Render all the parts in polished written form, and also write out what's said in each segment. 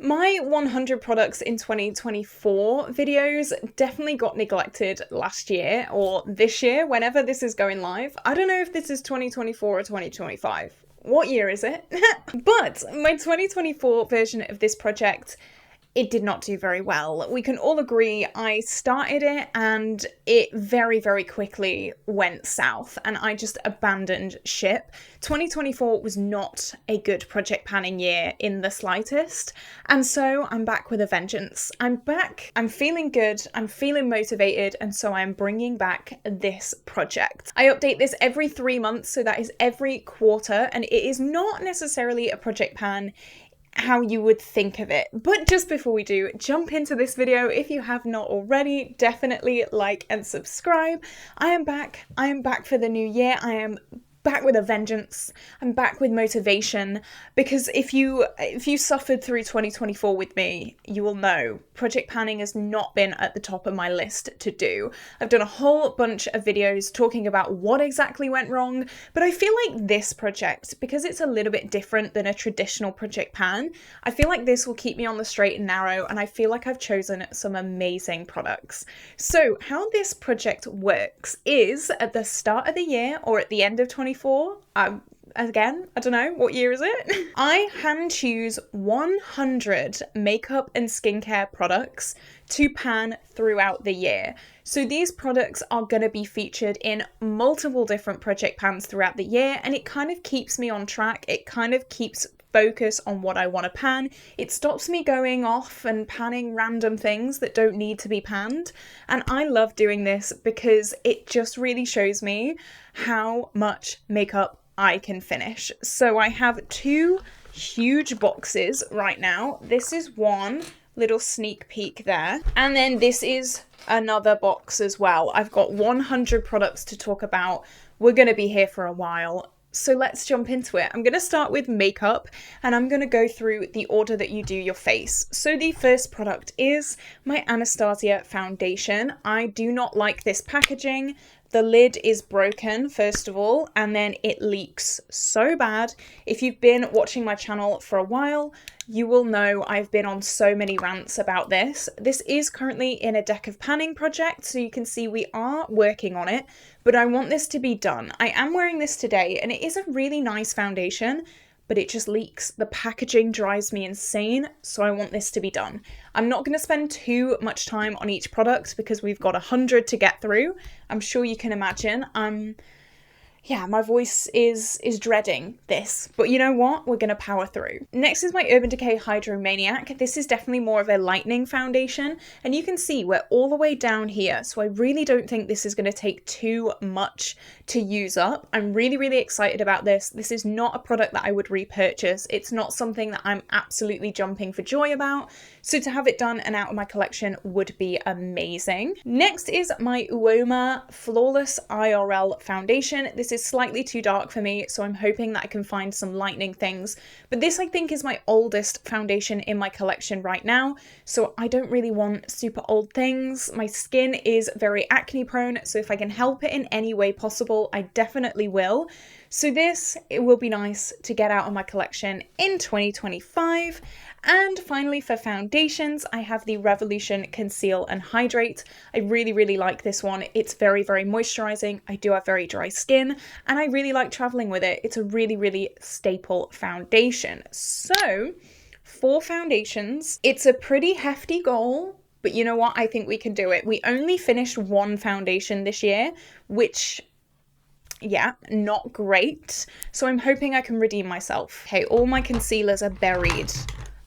My 100 products in 2024 videos definitely got neglected last year or this year, whenever this is going live. I don't know if this is 2024 or 2025. What year is it? But my 2024 version of this project, it did not do very well. We can all agree I started it and it very, very quickly went south and I just abandoned ship. 2024 was not a good project panning year in the slightest. And so I'm back with a vengeance. I'm back, I'm feeling good, I'm feeling motivated, and so I'm bringing back this project. I update this every 3 months, so that is every quarter, and it is not necessarily a project pan how you would think of it. But just before we do jump into this video, if you have not already, definitely like and subscribe. I am back for the new year. I am back with a vengeance. I'm back with motivation, because if you suffered through 2024 with me, you will know project panning has not been at the top of my list to do. I've done a whole bunch of videos talking about what exactly went wrong, but I feel like this project, because it's a little bit different than a traditional project pan, I feel like this will keep me on the straight and narrow, and I feel like I've chosen some amazing products. So how this project works is at the start of the year or at the end of 24, again, I don't know, what year is it? I hand choose 100 makeup and skincare products to pan throughout the year. So these products are going to be featured in multiple different project pans throughout the year, and it kind of keeps me on track. It kind of keeps focus on what I want to pan. It stops me going off and panning random things that don't need to be panned. And I love doing this because it just really shows me how much makeup I can finish. So I have 2 huge boxes right now. This is one little sneak peek there. And then this is another box as well. I've got 100 products to talk about. We're going to be here for a while. So let's jump into it. I'm going to start with makeup, and I'm going to go through the order that you do your face. So the first product is my Anastasia foundation. I do not like this packaging. The lid is broken, first of all, and then it leaks so bad. If you've been watching my channel for a while, you will know I've been on so many rants about this. This is currently in a deck of panning project, so you can see we are working on it, but I want this to be done. I am wearing this today, and it is a really nice foundation, but it just leaks. The packaging drives me insane, so I want this to be done. I'm not going to spend too much time on each product because we've got 100 to get through. I'm sure you can imagine. Yeah, my voice is dreading this, but you know what? We're going to power through. Next is my Urban Decay Hydromaniac. This is definitely more of a lightening foundation, and you can see we're all the way down here, so I really don't think this is going to take too much to use up. I'm really, really excited about this. This is not a product that I would repurchase. It's not something that I'm absolutely jumping for joy about, so to have it done and out of my collection would be amazing. Next is my Uoma Flawless IRL foundation. This is slightly too dark for me, so I'm hoping that I can find some lightening things. But this, I think, is my oldest foundation in my collection right now, so I don't really want super old things. My skin is very acne prone, so if I can help it in any way possible, I definitely will. So this, it will be nice to get out of my collection in 2025. And finally, for foundations, I have the Revolution Conceal and Hydrate. I really, really like this one. It's very, very moisturizing. I do have very dry skin, and I really like traveling with it. It's a really, really staple foundation. So for foundations, it's a pretty hefty goal, but you know what? I think we can do it. We only finished 1 foundation this year, which, yeah, not great. So I'm hoping I can redeem myself. Okay, all my concealers are buried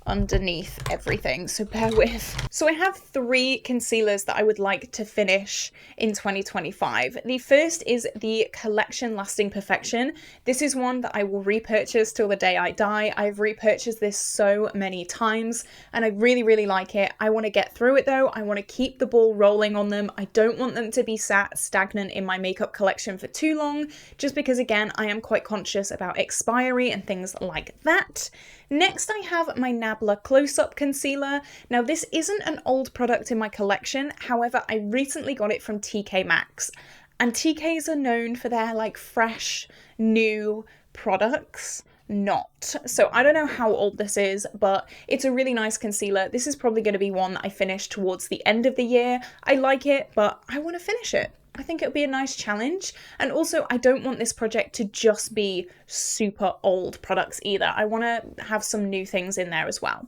underneath everything, so bear with. So I have 3 concealers that I would like to finish in 2025. The first is the Collection Lasting Perfection. This is one that I will repurchase till the day I die. I've repurchased this so many times and I really, really like it. I want to get through it though. I want to keep the ball rolling on them. I don't want them to be sat stagnant in my makeup collection for too long, just because again, I am quite conscious about expiry and things like that. Next, I have my Nabla Close-Up Concealer. Now, this isn't an old product in my collection. However, I recently got it from TK Maxx. And TKs are known for their like fresh, new products. not. So I don't know how old this is, but it's a really nice concealer. This is probably going to be one that I finish towards the end of the year. I like it, but I want to finish it. I think it'll be a nice challenge. And also, I don't want this project to just be super old products either. I want to have some new things in there as well.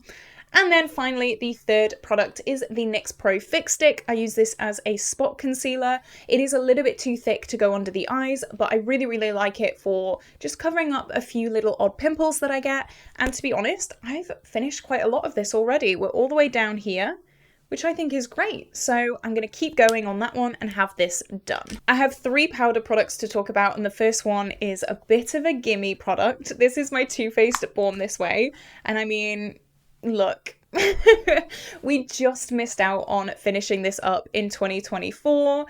And then finally, the third product is the NYX Pro Fix Stick. I use this as a spot concealer. It is a little bit too thick to go under the eyes, but I really, really like it for just covering up a few little odd pimples that I get. And to be honest, I've finished quite a lot of this already. We're all the way down here, which I think is great. So I'm going to keep going on that one and have this done. I have 3 powder products to talk about, and the first one is a bit of a gimme product. This is my Too Faced Born This Way, and I mean, look, we just missed out on finishing this up in 2024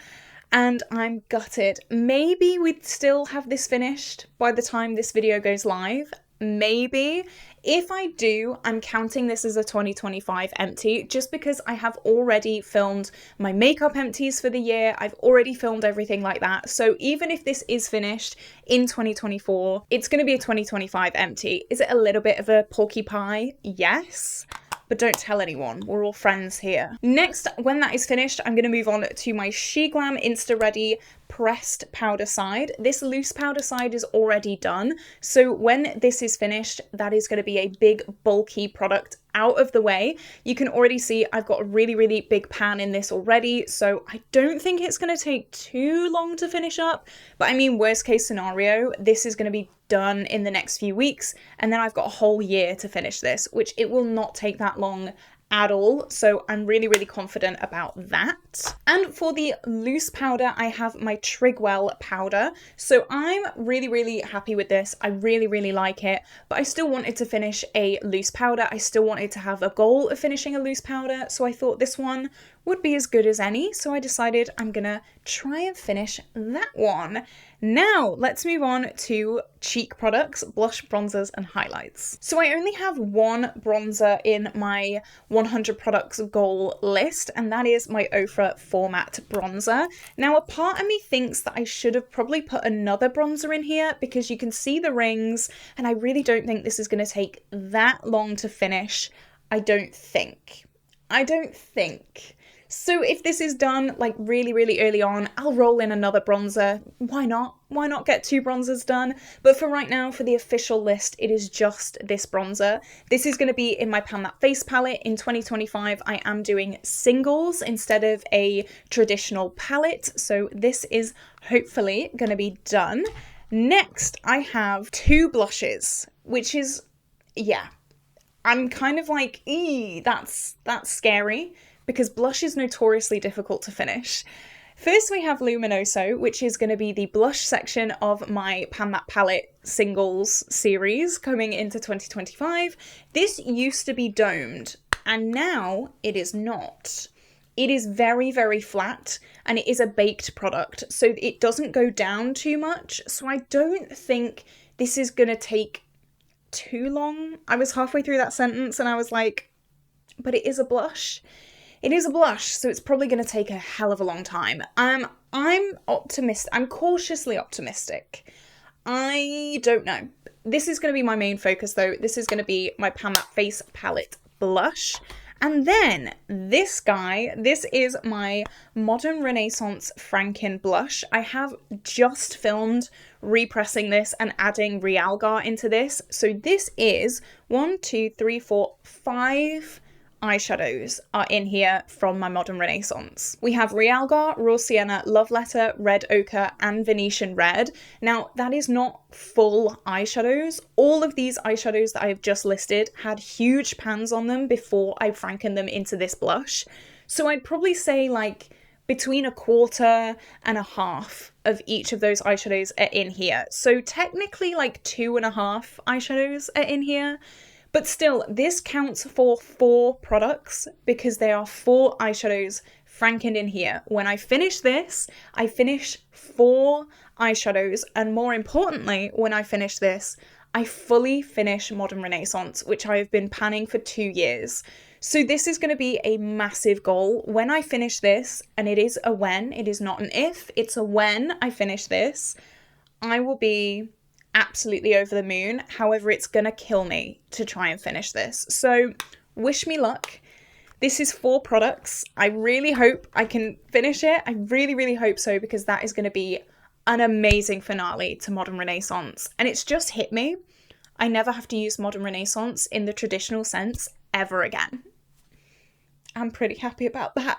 and I'm gutted. Maybe we'd still have this finished by the time this video goes live. Maybe. If I do, I'm counting this as a 2025 empty just because I have already filmed my makeup empties for the year. I've already filmed everything like that. So even if this is finished in 2024, it's going to be a 2025 empty. Is it a little bit of a porky pie? Yes. But don't tell anyone, we're all friends here. Next, when that is finished, I'm going to move on to my SheGlam Insta Ready pressed powder side. This loose powder side is already done, so when this is finished, that is going to be a big bulky product out of the way. You can already see I've got a really, really big pan in this already, so I don't think it's going to take too long to finish up, but I mean, worst case scenario, this is going to be done in the next few weeks, and then I've got a whole year to finish this, which it will not take that long at all, so I'm really, really confident about that. And for the loose powder, I have my Trigwell powder, so I'm really, really happy with this. I really, really like it, but I still wanted to finish a loose powder. I still wanted to have a goal of finishing a loose powder, so I thought this one would be as good as any, so I decided I'm gonna try and finish that one. Now, let's move on to cheek products, blush, bronzers, and highlights. So I only have one bronzer in my 100 products goal list, and that is my Ofra Format bronzer. Now, a part of me thinks that I should have probably put another bronzer in here because you can see the rings, and I really don't think this is gonna take that long to finish. I don't think. So if this is done like really, really early on, I'll roll in another bronzer. Why not? Why not get 2 bronzers done? But for right now, for the official list, it is just this bronzer. This is going to be in my Pan That Face palette. In 2025, I am doing singles instead of a traditional palette. So this is hopefully going to be done. Next, I have 2 blushes, which is, yeah, I'm kind of like, that's scary, because blush is notoriously difficult to finish. First we have Luminoso, which is going to be the blush section of my Pan That Palette singles series coming into 2025. This used to be domed, and now it is not. It is very, very flat, and it is a baked product, so it doesn't go down too much, so I don't think this is going to take too long. I was halfway through that sentence and I was like, but it is a blush. It is a blush, so it's probably going to take a hell of a long time. I'm optimistic. I'm cautiously optimistic. I don't know. This is going to be my main focus, though. This is going to be my Pan That Face palette blush. And then this guy, this is my Modern Renaissance Franken blush. I have just filmed repressing this and adding Realgar into this. So this is 5 eyeshadows are in here from my Modern Renaissance. We have Realgar, Raw Sienna, Love Letter, Red Ochre, and Venetian Red. Now, that is not full eyeshadows. All of these eyeshadows that I have just listed had huge pans on them before I frankened them into this blush. So I'd probably say like between 1/4 and 1/2 of each of those eyeshadows are in here. So technically like 2.5 eyeshadows are in here. But still, this counts for 4 products because there are 4 eyeshadows frankened in here. When I finish this, I finish 4 eyeshadows, and more importantly, when I finish this, I fully finish Modern Renaissance, which I have been panning for 2 years. So this is going to be a massive goal. When I finish this, and it is a when, it is not an if, it's a when I finish this, I will be absolutely over the moon. However, it's gonna kill me to try and finish this. So wish me luck. This is 4 products. I really hope I can finish it. I really, really hope so, because that is going to be an amazing finale to Modern Renaissance. And it's just hit me. I never have to use Modern Renaissance in the traditional sense ever again. I'm pretty happy about that.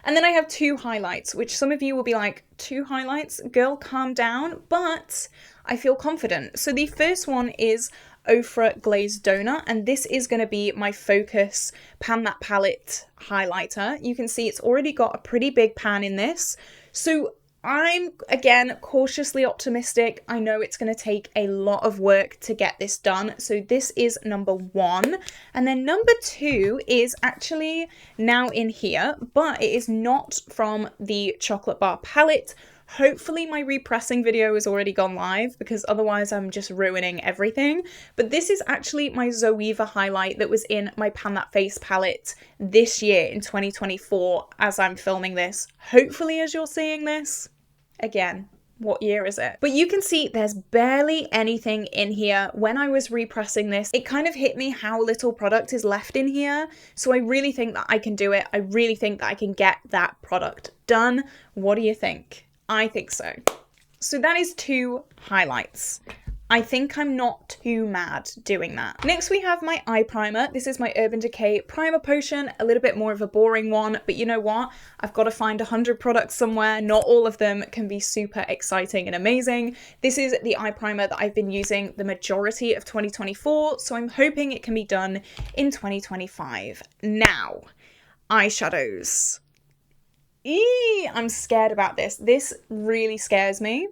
And then I have 2 highlights, which some of you will be like, 2 highlights? Girl, calm down. But I feel confident. So the first one is Ofra Glazed Donut, and this is going to be my Focus Pan That Palette highlighter. You can see it's already got a pretty big pan in this. So I'm, again, cautiously optimistic. I know it's going to take a lot of work to get this done. So this is number 1. And then number 2 is actually now in here, but it is not from the Chocolate Bar palette. Hopefully my repressing video has already gone live, because otherwise I'm just ruining everything. But this is actually my Zoeva highlight that was in my Pan That Face palette this year in 2024 as I'm filming this. Hopefully as you're seeing this. Again, what year is it? But you can see there's barely anything in here. When I was repressing this, it kind of hit me how little product is left in here. So I really think that I can do it. I really think that I can get that product done. What do you think? I think so. So that is 2 highlights. I think I'm not too mad doing that. Next we have my eye primer. This is my Urban Decay Primer Potion, a little bit more of a boring one, but you know what? I've got to find 100 products somewhere. Not all of them can be super exciting and amazing. This is the eye primer that I've been using the majority of 2024, so I'm hoping it can be done in 2025. Now, eyeshadows. I'm scared about this. This really scares me,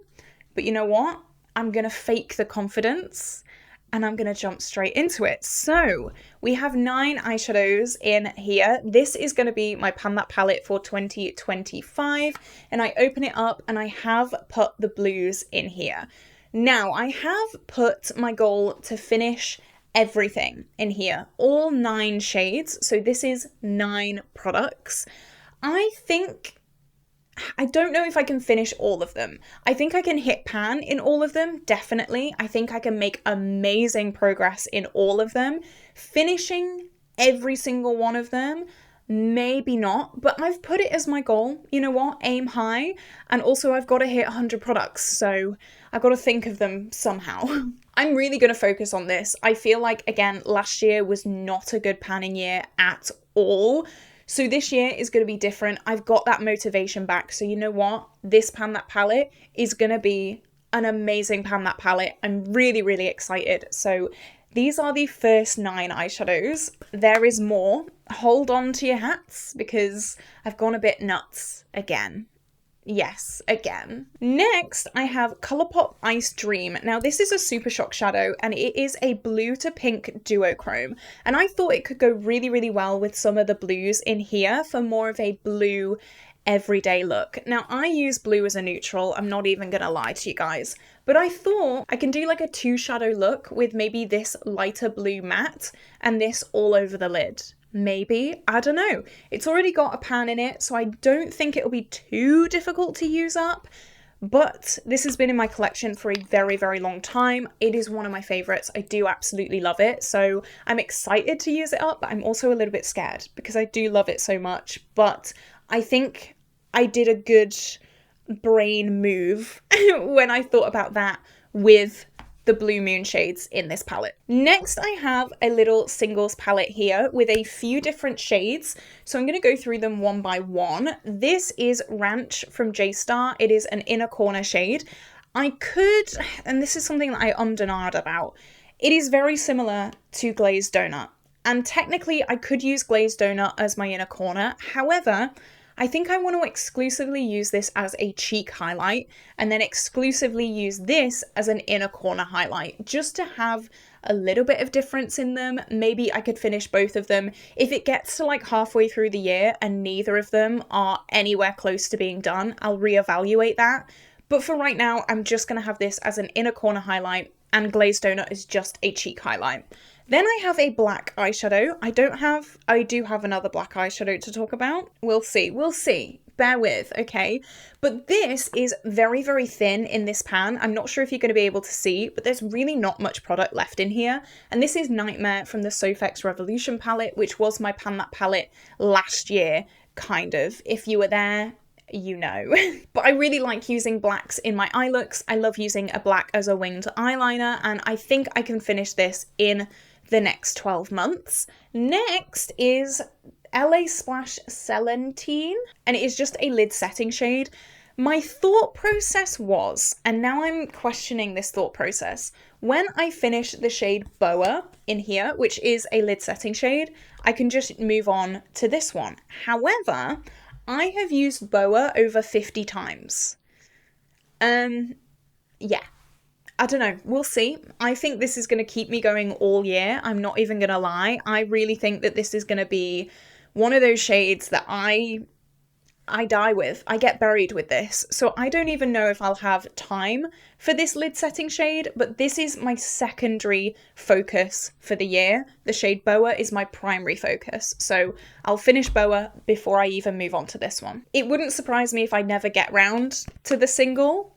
but you know what? I'm going to fake the confidence and I'm going to jump straight into it. So we have 9 eyeshadows in here. This is going to be my Pan That palette for 2025. And I open it up and I have put the blues in here. Now I have put my goal to finish everything in here, all 9 shades. So this is 9 products. I don't know if I can finish all of them. I think I can hit pan in all of them, definitely. I think I can make amazing progress in all of them. Finishing every single one of them, maybe not, but I've put it as my goal. You know what? Aim high. And also I've got to hit 100 products, so I've got to think of them somehow. I'm really going to focus on this. I feel like, again, last year was not a good panning year at all. So this year is going to be different. I've got that motivation back. So you know what? This Pan That palette is going to be an amazing Pan That palette. I'm really, really excited. So these are the first 9 eyeshadows. There is more. Hold on to your hats because I've gone a bit nuts again. Yes, again. Next, I have Colourpop Ice Dream. Now, this is a Super Shock shadow, and it is a blue to pink duochrome. And I thought it could go really, really well with some of the blues in here for more of a blue everyday look. Now, I use blue as a neutral. I'm not even gonna lie to you guys. But I thought I can do like a 2 shadow look with maybe this lighter blue matte and this all over the lid. Maybe, I don't know. It's already got a pan in it, so I don't think it'll be too difficult to use up, but this has been in my collection for a very, very long time. It is one of my favorites. I do absolutely love it, so I'm excited to use it up, but I'm also a little bit scared because I do love it so much, but I think I did a good brain move when I thought about that with the Blue Moon shades in this palette. Next, I have a little singles palette here with a few different shades. So I'm going to go through them one by one. This is Ranch from J-Star. It is an inner corner shade. I could, and this is something that I ummed and ahed about, it is very similar to Glazed Donut. And technically I could use Glazed Donut as my inner corner. However, I think I want to exclusively use this as a cheek highlight and then exclusively use this as an inner corner highlight just to have a little bit of difference in them. Maybe I could finish both of them. If it gets to like halfway through the year and neither of them are anywhere close to being done, I'll reevaluate that. But for right now, I'm just going to have this as an inner corner highlight and Glazed Donut is just a cheek highlight. Then I have a black eyeshadow. I do have another black eyeshadow to talk about. We'll see. bear with, okay? But this is very, very thin in this pan. I'm not sure if you're going to be able to see, but there's really not much product left in here. And this is Nightmare from the Sofx Revolution palette, which was my Pan That palette last year, kind of. If you were there, you know. But I really like using blacks in my eye looks. I love using a black as a winged eyeliner, and I think I can finish this in the next 12 months. Next is LA Splash Celandine, and it is just a lid setting shade. My thought process was, and now I'm questioning this thought process, when I finish the shade Boa in here, which is a lid setting shade, I can just move on to this one. However, I have used Boa over 50 times. Yeah. I don't know, we'll see. I think this is going to keep me going all year. I'm not even going to lie. I really think that this is going to be one of those shades that I die with. I get buried with this. So I don't even know if I'll have time for this lid setting shade, but this is my secondary focus for the year. The shade Boa is my primary focus. So I'll finish Boa before I even move on to this one. It wouldn't surprise me if I never get round to the single,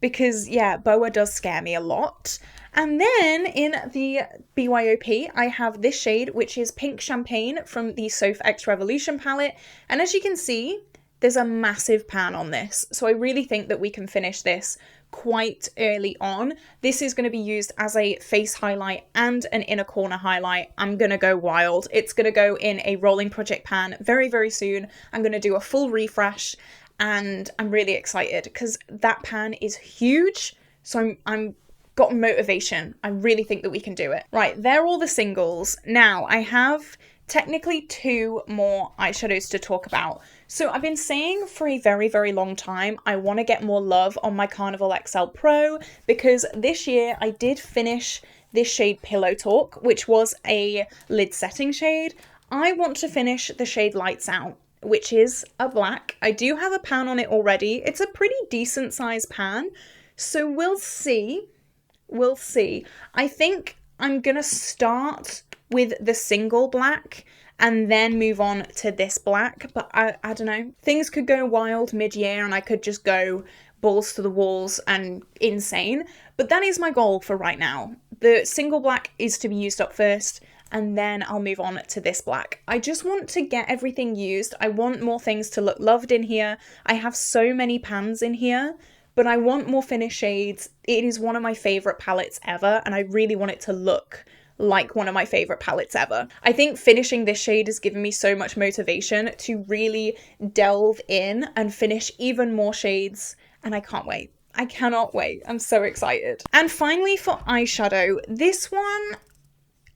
because yeah, Boa does scare me a lot. And then in the BYOP, I have this shade, which is Pink Champagne from the Sofx Revolution palette. And as you can see, there's a massive pan on this. So I really think that we can finish this quite early on. This is going to be used as a face highlight and an inner corner highlight. I'm going to go wild. It's going to go in a rolling project pan very, very soon. I'm going to do a full refresh, and I'm really excited because that pan is huge. So I'm got motivation. I really think that we can do it. Right, they're all the singles. Now I have technically 2 more eyeshadows to talk about. So I've been saying for a very, very long time, I want to get more love on my Carnival XL Pro, because this year I did finish this shade Pillow Talk, which was a lid setting shade. I want to finish the shade Lights Out, which is a black. I do have a pan on it already. It's a pretty decent sized pan. So we'll see. We'll see. I think I'm gonna start with the single black and then move on to this black, but I don't know. Things could go wild mid-year and I could just go balls to the walls and insane, but that is my goal for right now. The single black is to be used up first, and then I'll move on to this black. I just want to get everything used. I want more things to look loved in here. I have so many pans in here, but I want more finished shades. It is one of my favourite palettes ever, and I really want it to look like one of my favourite palettes ever. I think finishing this shade has given me so much motivation to really delve in and finish even more shades, and I can't wait. I cannot wait. I'm so excited. And finally for eyeshadow, this one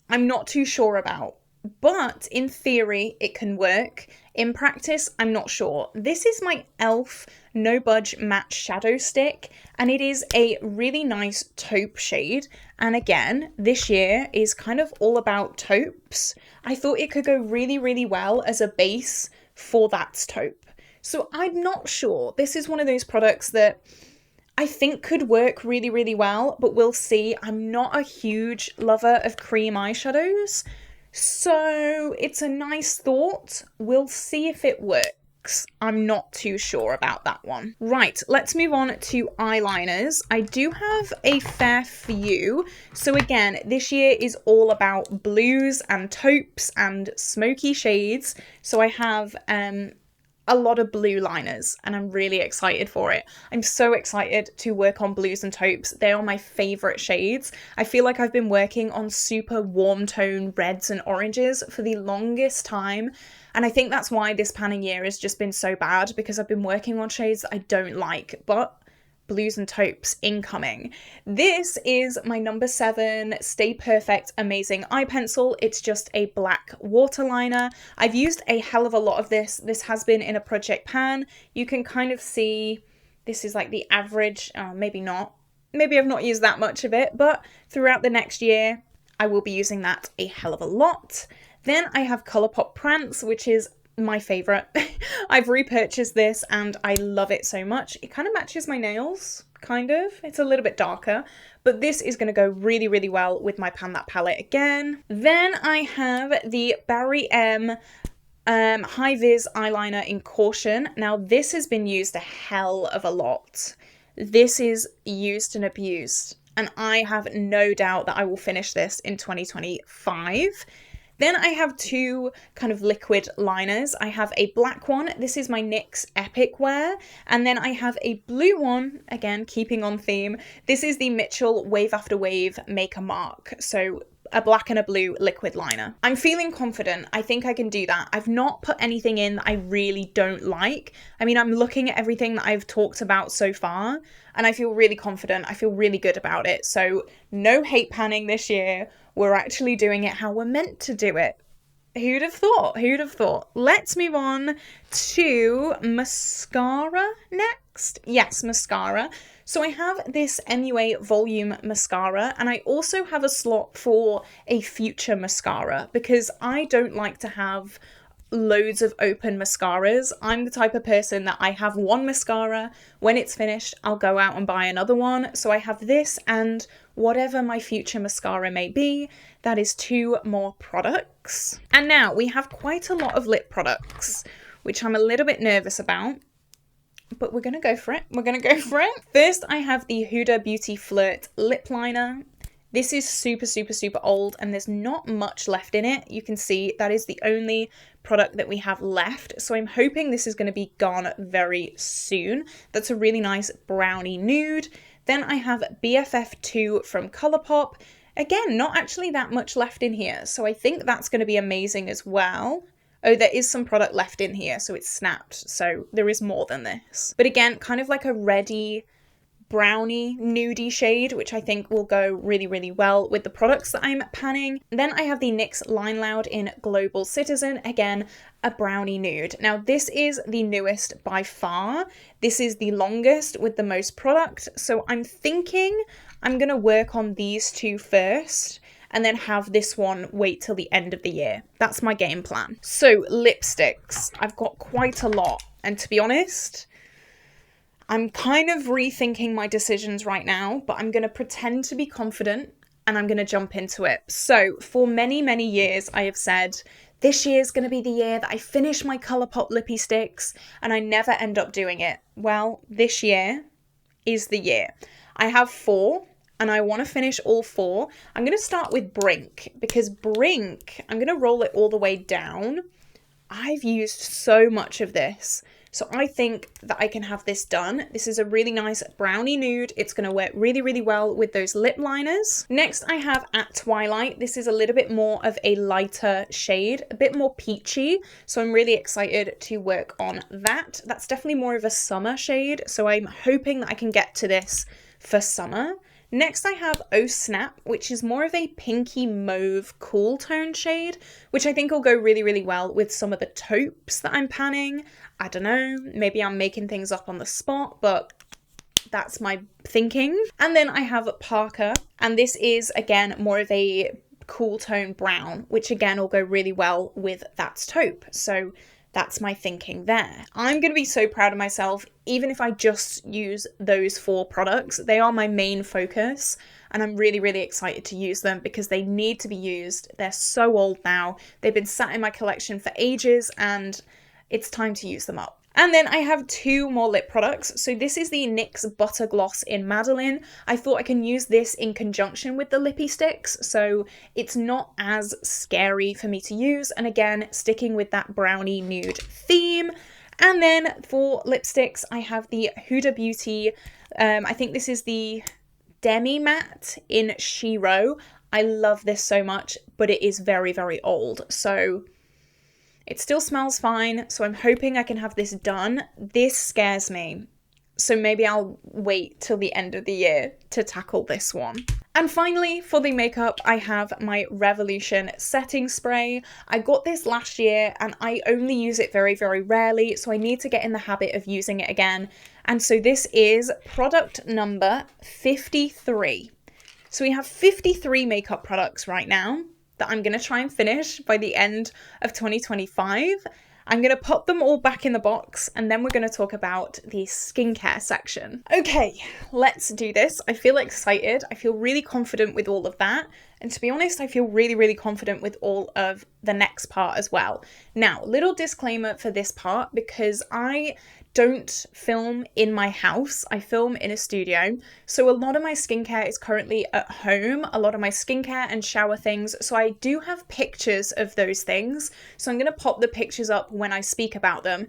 I'm not too sure about, but in theory it can work. In practice, I'm not sure. This is my e.l.f. No Budge Matte Shadow Stick, and it is a really nice taupe shade. And again, this year is kind of all about taupes. I thought it could go really, really well as a base for that taupe. So I'm not sure. This is one of those products that I think could work really, really well, but we'll see. I'm not a huge lover of cream eyeshadows, so it's a nice thought. We'll see if it works. I'm not too sure about that one. Right, let's move on to eyeliners. I do have a fair few. So again, this year is all about blues and taupes and smoky shades. So I have a lot of blue liners, and I'm really excited for it. I'm so excited to work on blues and taupes. They are my favorite shades. I feel like I've been working on super warm tone reds and oranges for the longest time, and I think that's why this panning year has just been so bad, because I've been working on shades that I don't like, but blues and taupes incoming. This is my number 7 Stay Perfect Amazing Eye Pencil. It's just a black waterliner. I've used a hell of a lot of this. This has been in a project pan. You can kind of see this is like the average, maybe not. Maybe I've not used that much of it, but throughout the next year, I will be using that a hell of a lot. Then I have Colourpop Prance, which is my favorite. I've repurchased this and I love it so much. It kind of matches my nails, kind of. It's a little bit darker, but this is going to go really, really well with my Pan That palette again. Then I have the Barry M High Vis eyeliner in Caution. Now this has been used a hell of a lot. This is used and abused, and I have no doubt that I will finish this in 2025. Then I have two kind of liquid liners. I have a black one. This is my NYX Epic Wear. And then I have a blue one, again, keeping on theme. This is the Mitchell Wave After Wave Make a Mark. So a black and a blue liquid liner. I'm feeling confident. I think I can do that. I've not put anything in that I really don't like. I mean, I'm looking at everything that I've talked about so far, and I feel really confident. I feel really good about it. So no hate panning this year. We're actually doing it how we're meant to do it. Who'd have thought? Who'd have thought? Let's move on to mascara next. Yes, mascara. So I have this MUA Volume Mascara, and I also have a slot for a Future Mascara because I don't like to have loads of open mascaras. I'm the type of person that I have one mascara. When it's finished, I'll go out and buy another one. So I have this and whatever my future mascara may be. That is two more products. And now we have quite a lot of lip products, which I'm a little bit nervous about, but we're gonna go for it. We're gonna go for it. First, I have the Huda Beauty Flirt Lip Liner. This is super, super, super old and there's not much left in it. You can see that is the only product that we have left. So I'm hoping this is going to be gone very soon. That's a really nice brownie nude. Then I have BFF2 from Colourpop. Again, not actually that much left in here. So I think that's going to be amazing as well. Oh, there is some product left in here, so it's snapped. So there is more than this. But again, kind of like a reddy, brownie nudie shade, which I think will go really, really well with the products that I'm panning. Then I have the NYX Line Loud in Global Citizen, again a brownie nude. Now this is the newest by far. This is the longest with the most product, so I'm thinking I'm gonna work on these two first and then have this one wait till the end of the year. That's my game plan. So lipsticks, I've got quite a lot, and to be honest, I'm kind of rethinking my decisions right now, but I'm going to pretend to be confident and I'm going to jump into it. So for many, many years, I have said, this year is going to be the year that I finish my Colourpop lippy sticks, and I never end up doing it. Well, this year is the year. I have 4 and I want to finish all 4. I'm going to start with Brink because Brink, I'm going to roll it all the way down. I've used so much of this. So I think that I can have this done. This is a really nice brownie nude. It's going to work really, really well with those lip liners. Next, I have At Twilight. This is a little bit more of a lighter shade, a bit more peachy. So I'm really excited to work on that. That's definitely more of a summer shade. So I'm hoping that I can get to this for summer. Next, I have Oh Snap, which is more of a pinky mauve cool tone shade, which I think will go really, really well with some of the taupes that I'm panning. I don't know, maybe I'm making things up on the spot, but that's my thinking. And then I have Parker, and this is, again, more of a cool tone brown, which again will go really well with that taupe. So that's my thinking there. I'm going to be so proud of myself, even if I just use those 4 products. They are my main focus, and I'm really, really excited to use them because they need to be used. They're so old now. They've been sat in my collection for ages, and it's time to use them up. And then I have 2 more lip products. So this is the NYX Butter Gloss in Madeline. I thought I can use this in conjunction with the lippy sticks, so it's not as scary for me to use. And again, sticking with that brownie nude theme. And then for lipsticks, I have the Huda Beauty, I think this is the Demi Matte in Shiro. I love this so much, but it is very, very old. So it still smells fine, so I'm hoping I can have this done. This scares me, so maybe I'll wait till the end of the year to tackle this one. And finally, for the makeup, I have my Revolution setting spray. I got this last year and I only use it very, very rarely, so I need to get in the habit of using it again. And so this is product number 53. So we have 53 makeup products right now that I'm going to try and finish by the end of 2025. I'm going to pop them all back in the box, and then we're going to talk about the skincare section. Okay, let's do this. I feel excited. I feel really confident with all of that. And to be honest, I feel really, really confident with all of the next part as well. Now, little disclaimer for this part, because I don't film in my house, I film in a studio. So a lot of my skincare is currently at home, a lot of my skincare and shower things. So I do have pictures of those things. So I'm going to pop the pictures up when I speak about them.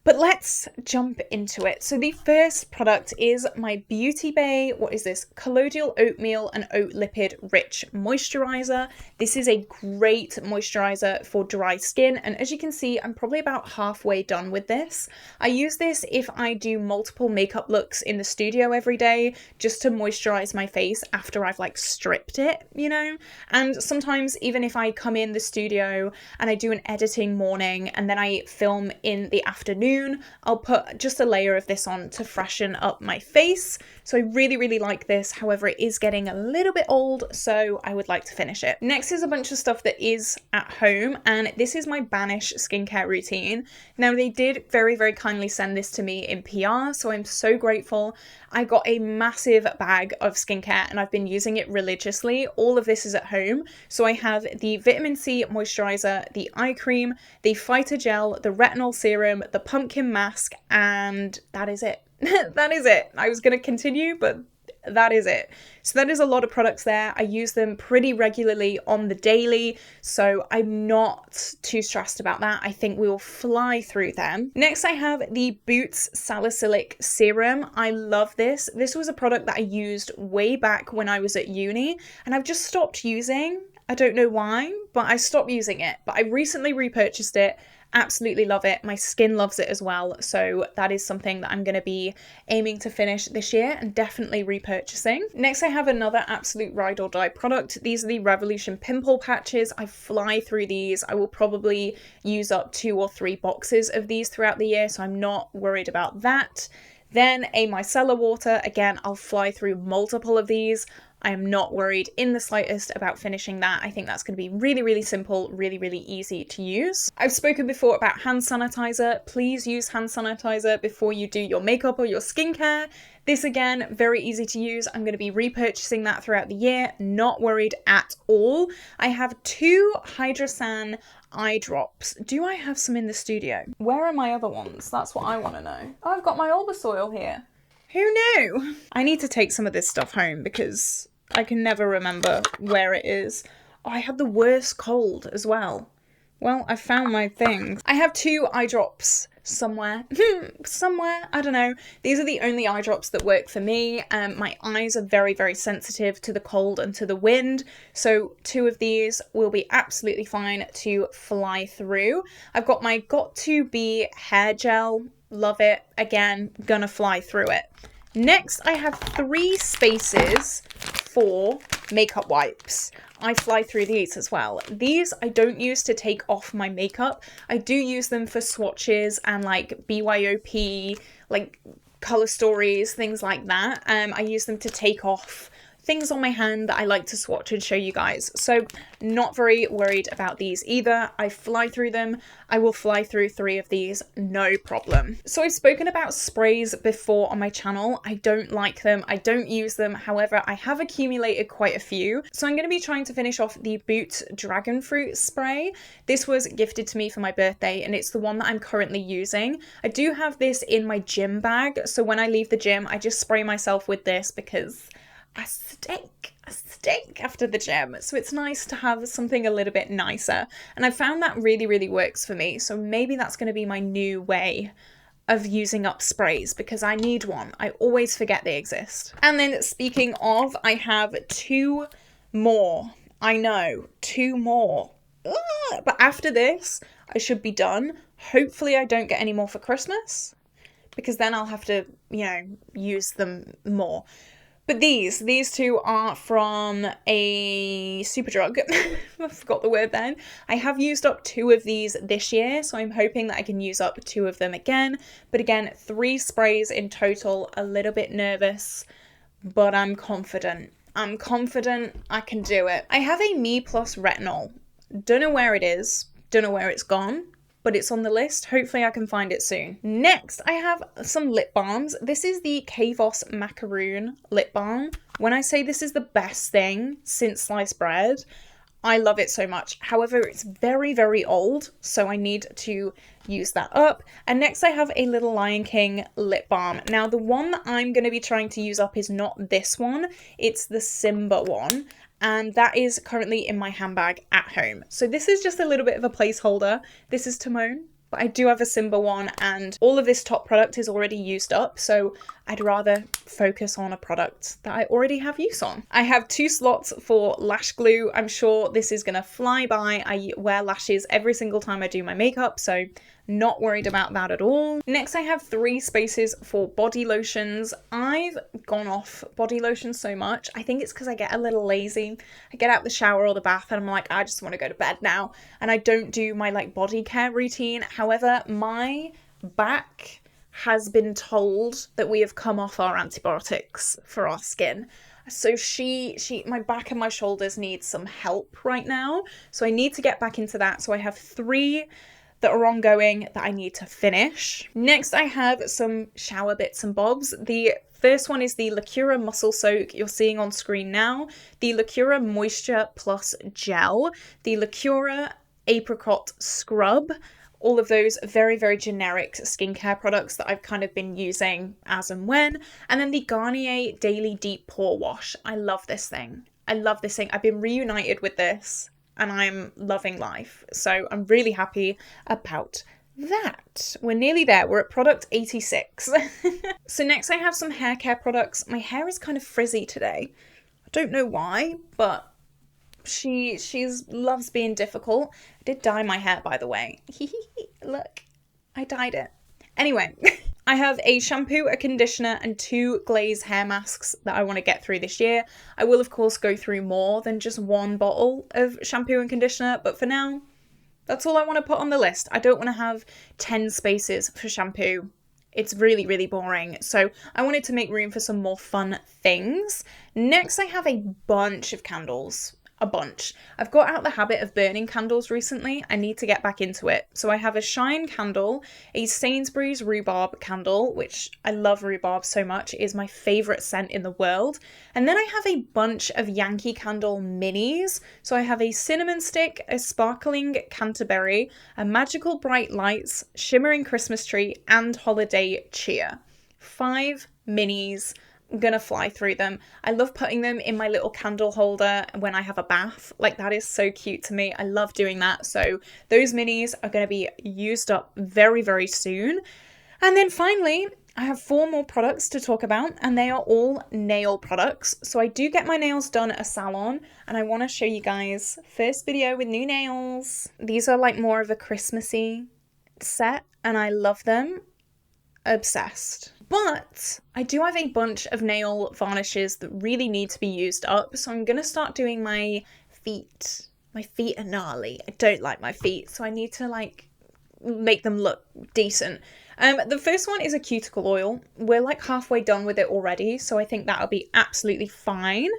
But let's jump into it. So the first product is my BEAUTYBAY, what is this? Colloidal Oatmeal and Oat Lipid Rich Moisturizer. This is a great moisturizer for dry skin. And as you can see, I'm probably about halfway done with this. I use this if I do multiple makeup looks in the studio every day, just to moisturize my face after I've like stripped it, you know? And sometimes even if I come in the studio and I do an editing morning and then I film in the afternoon, I'll put just a layer of this on to freshen up my face. So I really, really like this. However, it is getting a little bit old, so I would like to finish it. Next is a bunch of stuff that is at home, and this is my Banish skincare routine. Now, they did very, very kindly send this to me in PR, so I'm so grateful. I got a massive bag of skincare and I've been using it religiously. All of this is at home. So I have the vitamin C moisturizer, the eye cream, the Phyto Gel, the retinol serum, the pumpkin mask, and that is it. That is it. I was going to continue, but that is it. So that is a lot of products there. I use them pretty regularly on the daily, so I'm not too stressed about that. I think we will fly through them. Next, I have the Boots Salicylic Serum. I love this. This was a product that I used way back when I was at uni, and I've just stopped using. I don't know why, but I stopped using it. But I recently repurchased it. Absolutely love it. My skin loves it as well. So that is something that I'm going to be aiming to finish this year and definitely repurchasing. Next, I have another absolute ride or die product. These are the Revolution Pimple Patches. I fly through these. I will probably use up 2 or 3 boxes of these throughout the year, so I'm not worried about that. Then a micellar water. Again, I'll fly through multiple of these. I am not worried in the slightest about finishing that. I think that's going to be really, really simple, really, really easy to use. I've spoken before about hand sanitizer. Please use hand sanitizer before you do your makeup or your skincare. This again, very easy to use. I'm going to be repurchasing that throughout the year. Not worried at all. I have 2 Hydrosan eye drops. Do I have some in the studio? Where are my other ones? That's what I want to know. Oh, I've got my Olbasoil here. Who knew? I need to take some of this stuff home because I can never remember where it is. Oh, I had the worst cold as well. Well, I found my things. I have 2 eye drops somewhere. Somewhere, I don't know. These are the only eye drops that work for me. My eyes are very, very sensitive to the cold and to the wind. So 2 of these will be absolutely fine to fly through. I've got my Got2b hair gel. Love it. Again, gonna fly through it. Next, I have 3 spaces for makeup wipes. I fly through these as well. These I don't use to take off my makeup. I do use them for swatches and like BYOP, like color stories, things like that. I use them to take off things on my hand that I like to swatch and show you guys. So not very worried about these either. I fly through them. I will fly through 3 of these, no problem. So I've spoken about sprays before on my channel. I don't like them. I don't use them. However, I have accumulated quite a few. So I'm going to be trying to finish off the Boots Dragon Fruit spray. This was gifted to me for my birthday and it's the one that I'm currently using. I do have this in my gym bag. So when I leave the gym, I just spray myself with this because I stink after the gym, so it's nice to have something a little bit nicer, and I found that really, really works for me. So maybe that's going to be my new way of using up sprays because I need one. I always forget they exist. And then speaking of, I have 2 more. I know, 2 more. Ugh. But after this, I should be done. Hopefully I don't get any more for Christmas because then I'll have to, you know, use them more. But these 2 are from a Superdrug. I forgot the word then. I have used up 2 of these this year, so I'm hoping that I can use up 2 of them again. But again, 3 sprays in total, a little bit nervous, but I'm confident. I'm confident I can do it. I have a Me Plus Retinol. Don't know where it is, don't know where it's gone, but it's on the list. Hopefully I can find it soon. Next, I have some lip balms. This is the Kavos Macaroon lip balm. When I say this is the best thing since sliced bread, I love it so much. However, it's very, very old, so I need to use that up. And next I have a Little Lion King lip balm. Now, the one that I'm going to be trying to use up is not this one. It's the Simba one. And that is currently in my handbag at home. So this is just a little bit of a placeholder. This is Timon, but I do have a Simba one, and all of this top product is already used up, so I'd rather focus on a product that I already have use on. I have 2 slots for lash glue. I'm sure this is gonna fly by. I wear lashes every single time I do my makeup, so not worried about that at all. Next, I have 3 spaces for body lotions. I've gone off body lotion so much. I think it's because I get a little lazy. I get out the shower or the bath and I'm like, I just want to go to bed now. And I don't do my like body care routine. However, my back has been told that we have come off our antibiotics for our skin. So my back and my shoulders need some help right now. So I need to get back into that. So I have 3 that are ongoing that I need to finish. Next, I have some shower bits and bobs. The first one is the Lacura Muscle Soak you're seeing on screen now, the Lacura Moisture Plus Gel, the Lacura Apricot Scrub. All of those very, very generic skincare products that I've kind of been using as and when. And then the Garnier Daily Deep Pore Wash. I love this thing. I love this thing. I've been reunited with this and I'm loving life. So I'm really happy about that. We're nearly there. We're at product 86. So next I have some hair care products. My hair is kind of frizzy today. I don't know why, but she loves being difficult. I did dye my hair, by the way. Look, I dyed it. Anyway, I have a shampoo, a conditioner, and 2 glaze hair masks that I want to get through this year. I will, of course, go through more than just 1 bottle of shampoo and conditioner, but for now, that's all I want to put on the list. I don't want to have 10 spaces for shampoo. It's really, really boring. So I wanted to make room for some more fun things. Next, I have a bunch of candles. A bunch. I've got out the habit of burning candles recently. I need to get back into it. So I have a Shine candle, a Sainsbury's rhubarb candle, which I love rhubarb so much. It is my favourite scent in the world. And then I have a bunch of Yankee Candle minis. So I have a cinnamon stick, a sparkling Canterbury, a magical bright lights, shimmering Christmas tree, and holiday cheer. 5 minis. I'm gonna fly through them. I love putting them in my little candle holder when I have a bath. Like, that is so cute to me. I love doing that. So those minis are gonna be used up very, very soon. And then finally, I have 4 more products to talk about, and they are all nail products. So I do get my nails done at a salon, and I want to show you guys first video with new nails. These are like more of a Christmassy set, and I love them. Obsessed. But I do have a bunch of nail varnishes that really need to be used up, so I'm gonna start doing my feet. My feet are gnarly. I don't like my feet, so I need to like make them look decent. The first one is a cuticle oil. We're like halfway done with it already, so I think that'll be absolutely fine.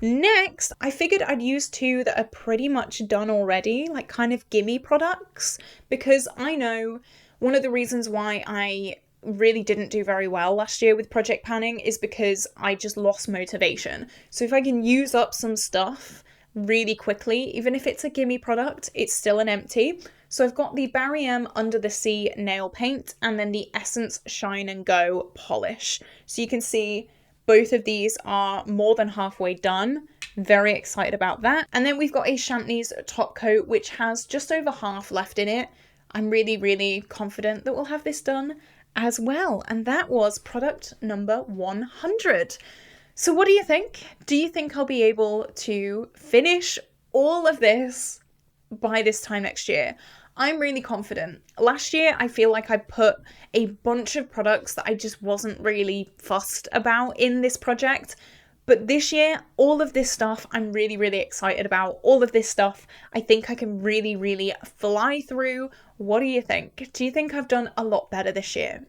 Next, I figured I'd use 2 that are pretty much done already, like kind of gimme products, because I know one of the reasons why I really didn't do very well last year with project panning is because I just lost motivation. So if I can use up some stuff really quickly, even if it's a gimme product, it's still an empty. So I've got the Barry M Under the Sea nail paint and then the Essence Shine and Go polish. So you can see both of these are more than halfway done. Very excited about that. And then we've got a Champneys top coat, which has just over half left in it. I'm really, really confident that we'll have this done as well. And that was product number 100. So what do you think? Do you think I'll be able to finish all of this by this time next year? I'm really confident. Last year, I feel like I put a bunch of products that I just wasn't really fussed about in this project. But this year, all of this stuff I'm really, really excited about. All of this stuff I think I can really, really fly through. What do you think? Do you think I've done a lot better this year?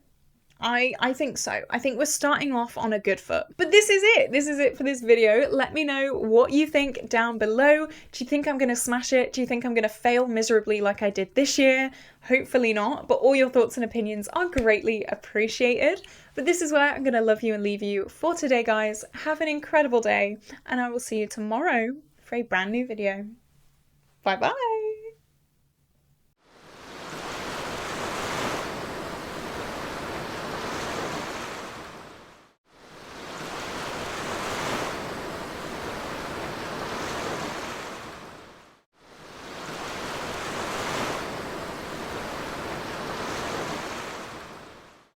I think so. I think we're starting off on a good foot. But this is it. This is it for this video. Let me know what you think down below. Do you think I'm going to smash it? Do you think I'm going to fail miserably like I did this year? Hopefully not, but all your thoughts and opinions are greatly appreciated. But this is where I'm going to love you and leave you for today, guys. Have an incredible day, and I will see you tomorrow for a brand new video. Bye bye.